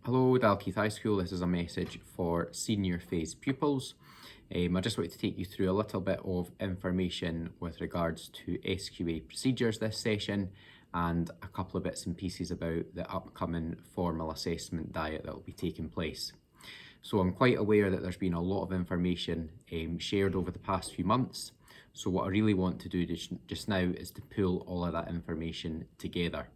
Hello, Dalkeith High School. This is a message for senior phase pupils. I just wanted to take you through a little bit of information with regards to SQA procedures this session and a couple of bits and pieces about the upcoming formal assessment diet that will be taking place. So I'm quite aware that there's been a lot of information shared over the past few months. So what I really want to do just now is to pull all of that information together.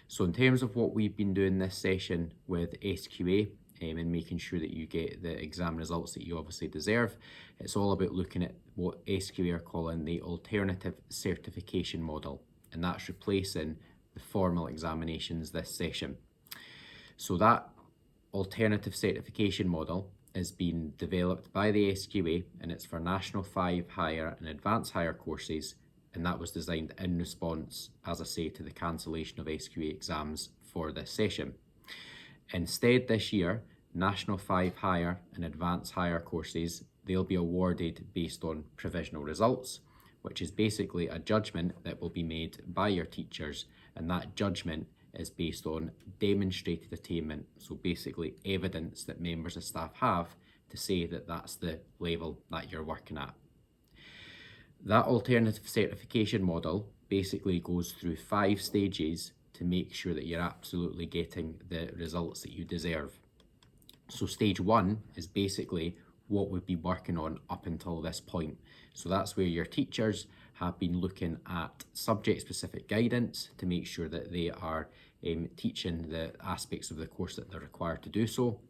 So in terms of what we've been doing this session with SQA and making sure that you get the exam results that you obviously deserve, it's all about looking at what SQA are calling the alternative certification model, and that's replacing the formal examinations this session. So that alternative certification model is being developed by the SQA, and it's for National 5 Higher and Advanced Higher courses, and that was designed in response, as I say, to the cancellation of SQA exams for this session. Instead, this year, National 5 Higher and Advanced Higher courses, they'll be awarded based on provisional results, which is basically a judgment that will be made by your teachers, and that judgment is based on demonstrated attainment, so basically evidence that members of staff have to say that that's the level that you're working at. That alternative certification model basically goes through 5 stages to make sure that you're absolutely getting the results that you deserve. So stage 1 is basically what we've been working on up until this point. So that's where your teachers have been looking at subject-specific guidance to make sure that they are teaching the aspects of the course that they're required to do so.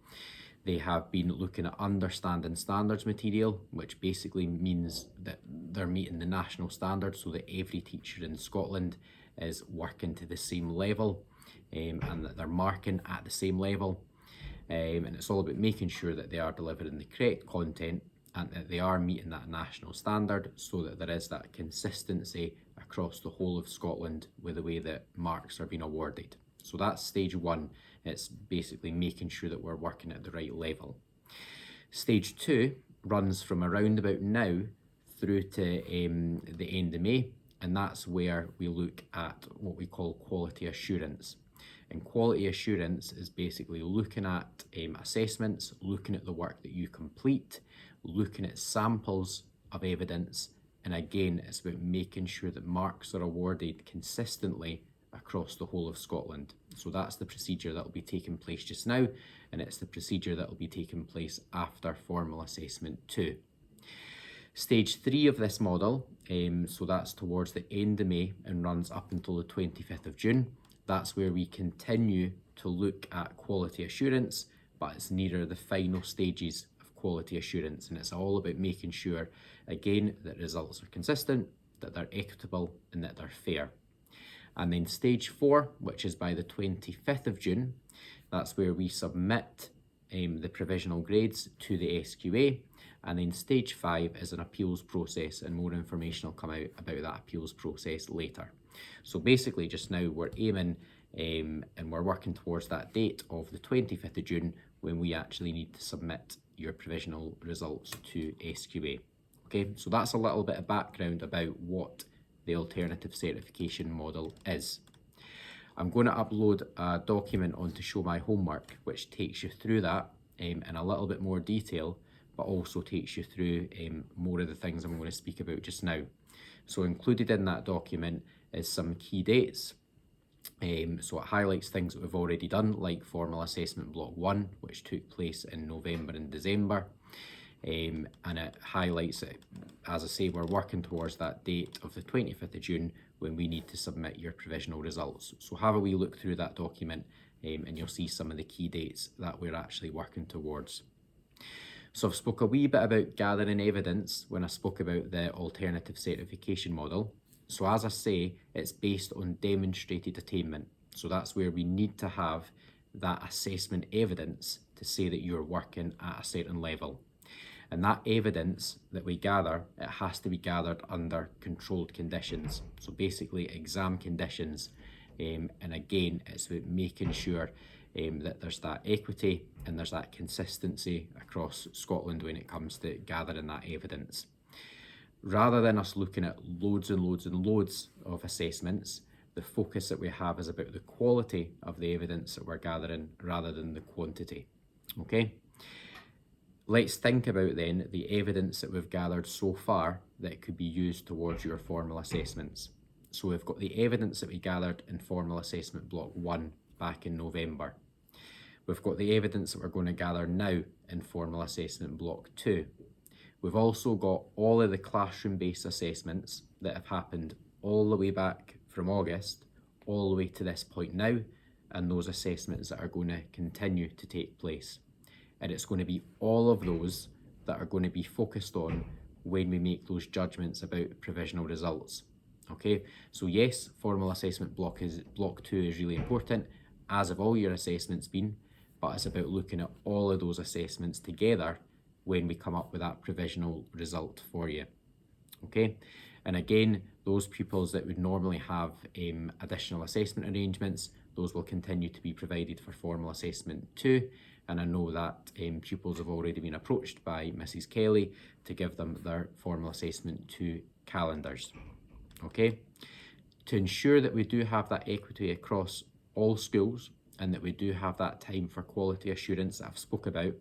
They have been looking at understanding standards material, which basically means that they're meeting the national standards so that every teacher in Scotland is working to the same level and that they're marking at the same level. And it's all about making sure that they are delivering the correct content and that they are meeting that national standard so that there is that consistency across the whole of Scotland with the way that marks are being awarded. So that's stage 1. It's basically making sure that we're working at the right level. Stage 2 runs from around about now through to the end of May, and that's where we look at what we call quality assurance. And quality assurance is basically looking at assessments, looking at the work that you complete, looking at samples of evidence, and again, it's about making sure that marks are awarded consistently across the whole of Scotland. So that's the procedure that will be taking place just now, and it's the procedure that will be taking place after formal assessment 2. Stage 3 of this model, so that's towards the end of May and runs up until the 25th of June. That's where we continue to look at quality assurance, but it's nearer the final stages of quality assurance, and it's all about making sure, again, that results are consistent, that they're equitable, and that they're fair. And then stage 4, which is by the 25th of June, that's where we submit the provisional grades to the SQA. And then stage 5 is an appeals process, and more information will come out about that appeals process later. So basically just now we're aiming and we're working towards that date of the 25th of June when we actually need to submit your provisional results to SQA. Okay, so that's a little bit of background about what the alternative certification model is. I'm going to upload a document onto Show My Homework, which takes you through that in a little bit more detail, but also takes you through more of the things I'm going to speak about just now. So included in that document is some key dates. So it highlights things that we've already done, like formal assessment block 1, which took place in November and December. And it highlights it, as I say, we're working towards that date of the 25th of June when we need to submit your provisional results. So have a wee look through that document and you'll see some of the key dates that we're actually working towards. So I've spoke a wee bit about gathering evidence when I spoke about the alternative certification model. So as I say, it's based on demonstrated attainment. So that's where we need to have that assessment evidence to say that you're working at a certain level. And that evidence that we gather, it has to be gathered under controlled conditions. So basically exam conditions. And again, it's about making sure that there's that equity and there's that consistency across Scotland when it comes to gathering that evidence. Rather than us looking at loads and loads and loads of assessments, The focus that we have is about the quality of the evidence that we're gathering rather than the quantity. Okay? Let's think about then the evidence that we've gathered so far that could be used towards your formal assessments. So we've got the evidence that we gathered in formal assessment block 1 back in November. We've got the evidence that we're going to gather now in formal assessment block 2. We've also got all of the classroom-based assessments that have happened all the way back from August, all the way to this point now, and those assessments that are going to continue to take place. And it's going to be all of those that are going to be focused on when we make those judgments about provisional results. Okay, so yes, formal assessment block 2 is really important, as have all your assessments been, but it's about looking at all of those assessments together when we come up with that provisional result for you. Okay, and again, those pupils that would normally have additional assessment arrangements, those will continue to be provided for formal assessment 2. And I know that pupils have already been approached by Mrs. Kelly to give them their formal assessment 2 calendars. Okay, to ensure that we do have that equity across all schools and that we do have that time for quality assurance that I've spoke about,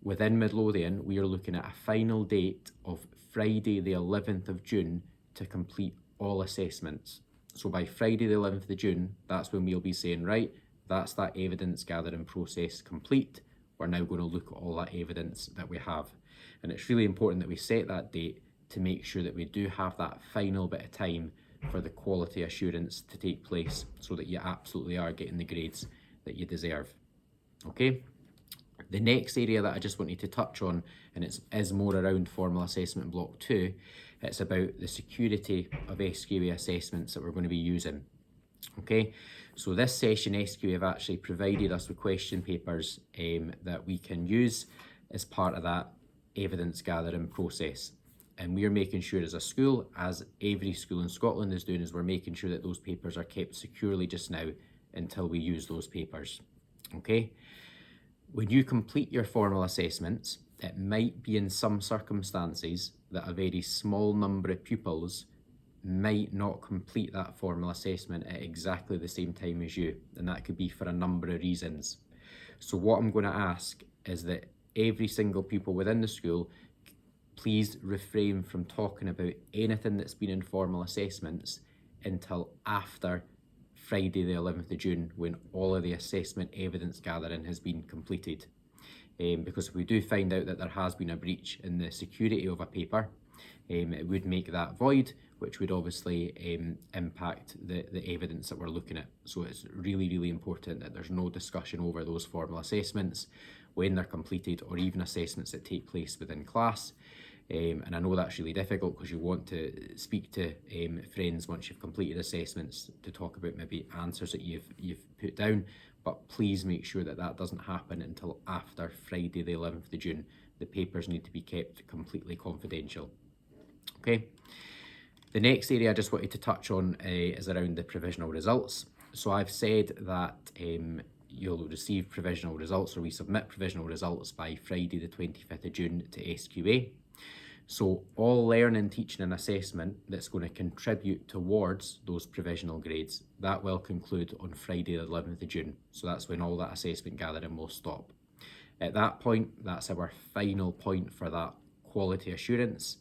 within Midlothian, we are looking at a final date of Friday the 11th of June to complete all assessments. So by Friday the 11th of June, that's when we'll be saying, right, that's that evidence gathering process complete. We're now going to look at all that evidence that we have. And it's really important that we set that date to make sure that we do have that final bit of time for the quality assurance to take place so that you absolutely are getting the grades that you deserve. Okay? The next area that I just wanted to touch on, and it is more around formal assessment block 2, it's about the security of SQA assessments that we're going to be using. Okay, so this session SQA have actually provided us with question papers that we can use as part of that evidence gathering process. And we're making sure as a school, as every school in Scotland is doing, is we're making sure that those papers are kept securely just now until we use those papers. Okay, when you complete your formal assessments, it might be in some circumstances that a very small number of pupils might not complete that formal assessment at exactly the same time as you, and that could be for a number of reasons. So what I'm going to ask is that every single pupil within the school, please refrain from talking about anything that's been in formal assessments until after Friday the 11th of June, when all of the assessment evidence gathering has been completed. Because if we do find out that there has been a breach in the security of a paper, it would make that void, which would obviously impact the evidence that we're looking at. So it's really, really important that there's no discussion over those formal assessments when they're completed, or even assessments that take place within class. And I know that's really difficult because you want to speak to friends once you've completed assessments to talk about maybe answers that you've put down, but please make sure that that doesn't happen until after Friday the 11th of June. The papers need to be kept completely confidential. Okay. The next area I just wanted to touch on is around the provisional results. So I've said that you'll receive provisional results, or we submit provisional results by Friday the 25th of June to SQA. So all learning, teaching and assessment that's going to contribute towards those provisional grades, that will conclude on Friday the 11th of June. So that's when all that assessment gathering will stop. At that point, that's our final point for that quality assurance.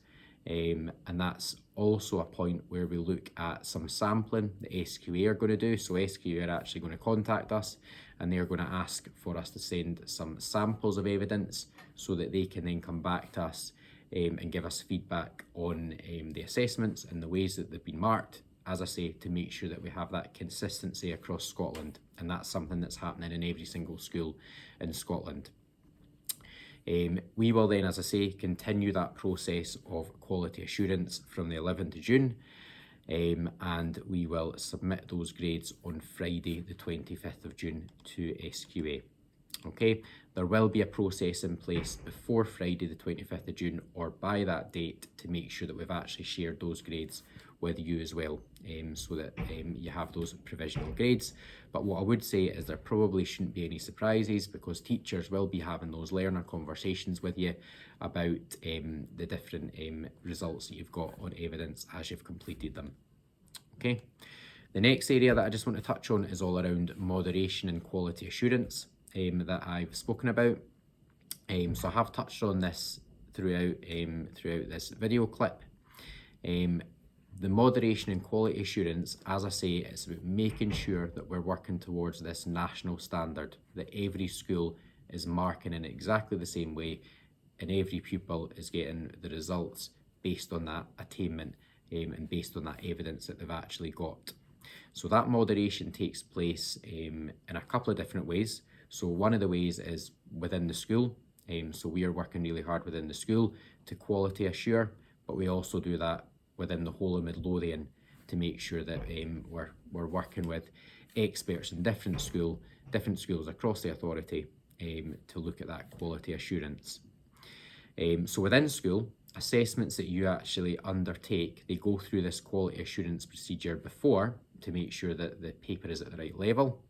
And that's also a point where we look at some sampling that SQA are going to do. So SQA are actually going to contact us and they're going to ask for us to send some samples of evidence so that they can then come back to us and give us feedback on the assessments and the ways that they've been marked, as I say, to make sure that we have that consistency across Scotland. And that's something that's happening in every single school in Scotland. We will then, as I say, continue that process of quality assurance from the 11th of June, and we will submit those grades on Friday the 25th of June to SQA. Okay, there will be a process in place before Friday the 25th of June or by that date to make sure that we've actually shared those grades with you as well, so that you have those provisional grades. But what I would say is there probably shouldn't be any surprises, because teachers will be having those learner conversations with you about the different results that you've got on evidence as you've completed them. Okay, The next area that I just want to touch on is all around moderation and quality assurance that I've spoken about. So I have touched on this throughout this video clip. The moderation and quality assurance, as I say, it's about making sure that we're working towards this national standard, that every school is marking in exactly the same way and every pupil is getting the results based on that attainment and based on that evidence that they've actually got. So that moderation takes place in a couple of different ways. So one of the ways is within the school. So we are working really hard within the school to quality assure, but we also do that within the whole of Midlothian to make sure that we're working with experts in different schools across the authority to look at that quality assurance. So within school, assessments that you actually undertake, they go through this quality assurance procedure before to make sure that the paper is at the right level.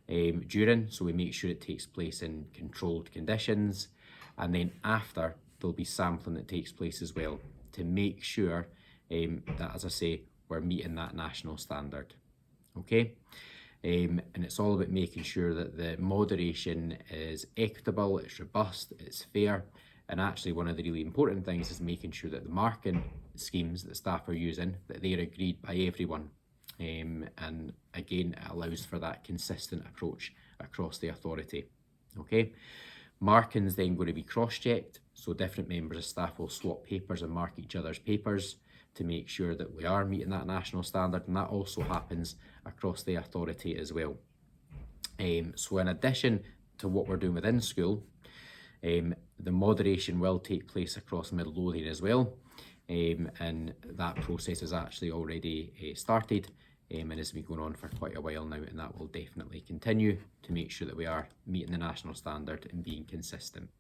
During, so we make sure it takes place in controlled conditions, and then after there'll be sampling that takes place as well to make sure that, as I say, we're meeting that national standard. Okay, and it's all about making sure that the moderation is equitable, it's robust, it's fair, and actually one of the really important things is making sure that the marking schemes that staff are using, that they're agreed by everyone. And again, it allows for that consistent approach across the authority. Okay, marking is then going to be cross-checked, so different members of staff will swap papers and mark each other's papers to make sure that we are meeting that national standard, and that also happens across the authority as well. So in addition to what we're doing within school, the moderation will take place across Midlothian as well, and that process has actually already started and has been going on for quite a while now, and that will definitely continue to make sure that we are meeting the national standard and being consistent.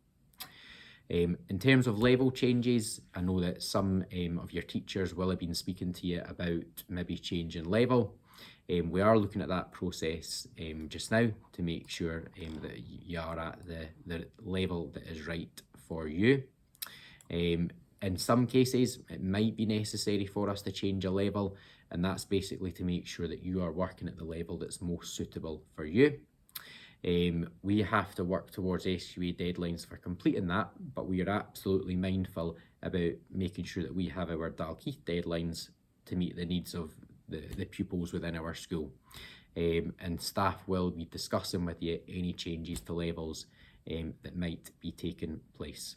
In terms of level changes, I know that some of your teachers will have been speaking to you about maybe changing level. We are looking at that process just now to make sure that you are at the level that is right for you. In some cases, it might be necessary for us to change a level, and that's basically to make sure that you are working at the level that's most suitable for you. We have to work towards SQA deadlines for completing that, but we are absolutely mindful about making sure that we have our Dalkeith deadlines to meet the needs of the pupils within our school. And staff will be discussing with you any changes to levels that might be taking place.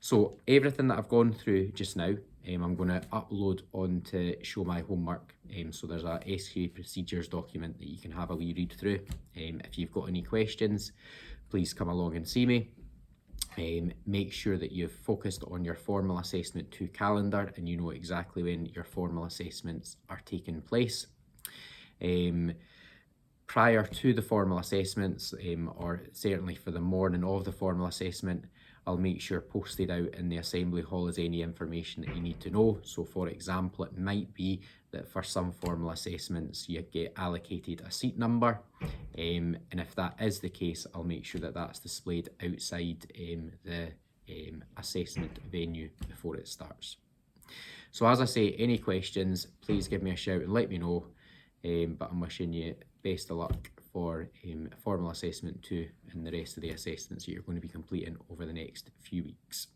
So everything that I've gone through just now, I'm going to upload onto Show My Homework. So there's a SQA procedures document that you can have a wee read through. If you've got any questions, please come along and see me. Make sure that you've focused on your formal assessment 2 calendar and you know exactly when your formal assessments are taking place. Prior to the formal assessments, or certainly for the morning of the formal assessment, I'll make sure posted out in the assembly hall is any information that you need to know. So for example, it might be that for some formal assessments you get allocated a seat number, and if that is the case, I'll make sure that that's displayed outside the assessment venue before it starts. So as I say, any questions, please give me a shout and let me know, but I'm wishing you best of luck for formal assessment 2 and the rest of the assessments that you're going to be completing over the next few weeks.